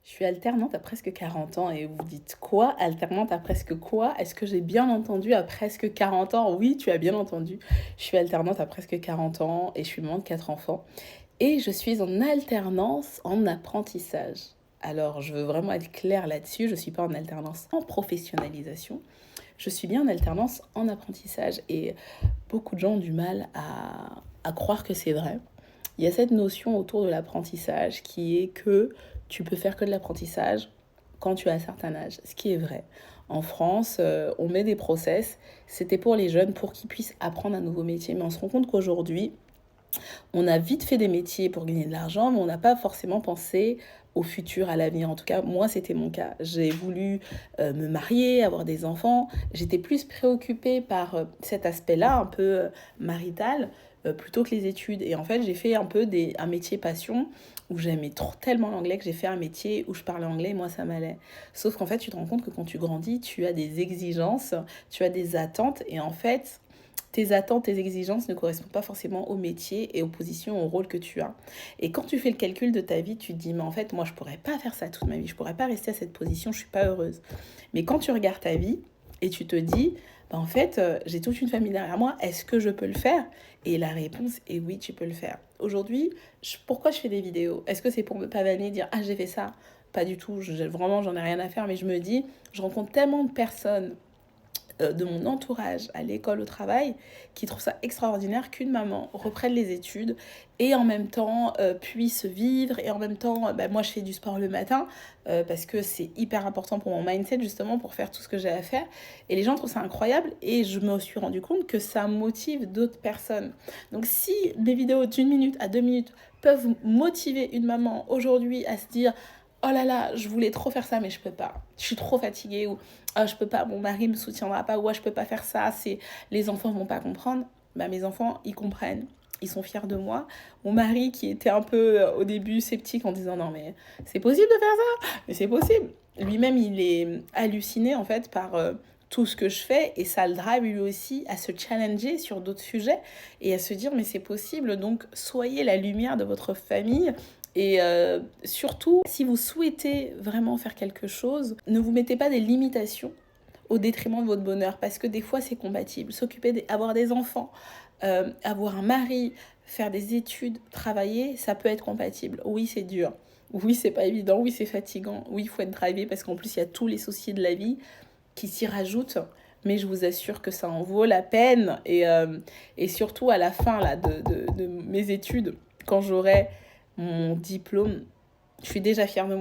Je suis alternante à presque 40 ans et vous vous dites quoi? Alternante à presque quoi? Est-ce que j'ai bien entendu à presque 40 ans? Oui, tu as bien entendu. Je suis alternante à presque 40 ans et je suis maman de 4 enfants. Et je suis en alternance en apprentissage. Alors, je veux vraiment être claire là-dessus. Je ne suis pas en alternance en professionnalisation. Je suis bien en alternance en apprentissage. Et beaucoup de gens ont du mal à croire que c'est vrai. Il y a cette notion autour de l'apprentissage qui est que tu peux faire que de l'apprentissage quand tu as un certain âge, ce qui est vrai. En France, on met des process, c'était pour les jeunes, pour qu'ils puissent apprendre un nouveau métier. Mais on se rend compte qu'aujourd'hui, on a vite fait des métiers pour gagner de l'argent, mais on n'a pas forcément pensé au futur, à l'avenir. En tout cas, moi, c'était mon cas. J'ai voulu me marier, avoir des enfants. J'étais plus préoccupée par cet aspect-là, un peu marital, plutôt que les études. Et en fait, j'ai fait un peu un métier passion où j'aimais tellement l'anglais que j'ai fait un métier où je parlais anglais et moi, ça m'allait. Sauf qu'en fait, tu te rends compte que quand tu grandis, tu as des exigences, tu as des attentes et en fait, tes attentes, tes exigences ne correspondent pas forcément au métier et aux positions, au rôle que tu as. Et quand tu fais le calcul de ta vie, tu te dis, mais en fait, moi, je pourrais pas faire ça toute ma vie, je pourrais pas rester à cette position, je suis pas heureuse. Mais quand tu regardes ta vie et tu te dis, bah, en fait, j'ai toute une famille derrière moi, est-ce que je peux le faire? Et la réponse est oui, tu peux le faire. Aujourd'hui, pourquoi je fais des vidéos? Est-ce que c'est pour me pavaner, dire, ah, j'ai fait ça? Pas du tout, vraiment, j'en ai rien à faire, mais je me dis, je rencontre tellement de personnes de mon entourage, à l'école, au travail, qui trouvent ça extraordinaire qu'une maman reprenne les études et en même temps puisse vivre et en même temps, moi je fais du sport le matin parce que c'est hyper important pour mon mindset justement pour faire tout ce que j'ai à faire et les gens trouvent ça incroyable et je me suis rendu compte que ça motive d'autres personnes. Donc si mes vidéos d'une minute à 2 minutes peuvent motiver une maman aujourd'hui à se dire oh là là, je voulais trop faire ça, mais je peux pas. Je suis trop fatiguée ou oh, je peux pas, mon mari me soutiendra pas ou oh, je peux pas faire ça, les enfants vont pas comprendre. Bah, mes enfants, ils comprennent. Ils sont fiers de moi. Mon mari, qui était un peu au début sceptique en disant non, mais c'est possible de faire ça, mais c'est possible. Lui-même, il est halluciné en fait par tout ce que je fais et ça le drive lui aussi à se challenger sur d'autres sujets et à se dire mais c'est possible. Donc, soyez la lumière de votre famille et surtout, si vous souhaitez vraiment faire quelque chose, ne vous mettez pas des limitations au détriment de votre bonheur, parce que des fois, c'est compatible. Avoir des enfants, avoir un mari, faire des études, travailler, ça peut être compatible. Oui, c'est dur. Oui, c'est pas évident. Oui, c'est fatigant. Oui, il faut être drivé, parce qu'en plus, il y a tous les soucis de la vie qui s'y rajoutent. Mais je vous assure que ça en vaut la peine. Et surtout, à la fin là, de mes études, quand j'aurai mon diplôme, je suis déjà fière de moi.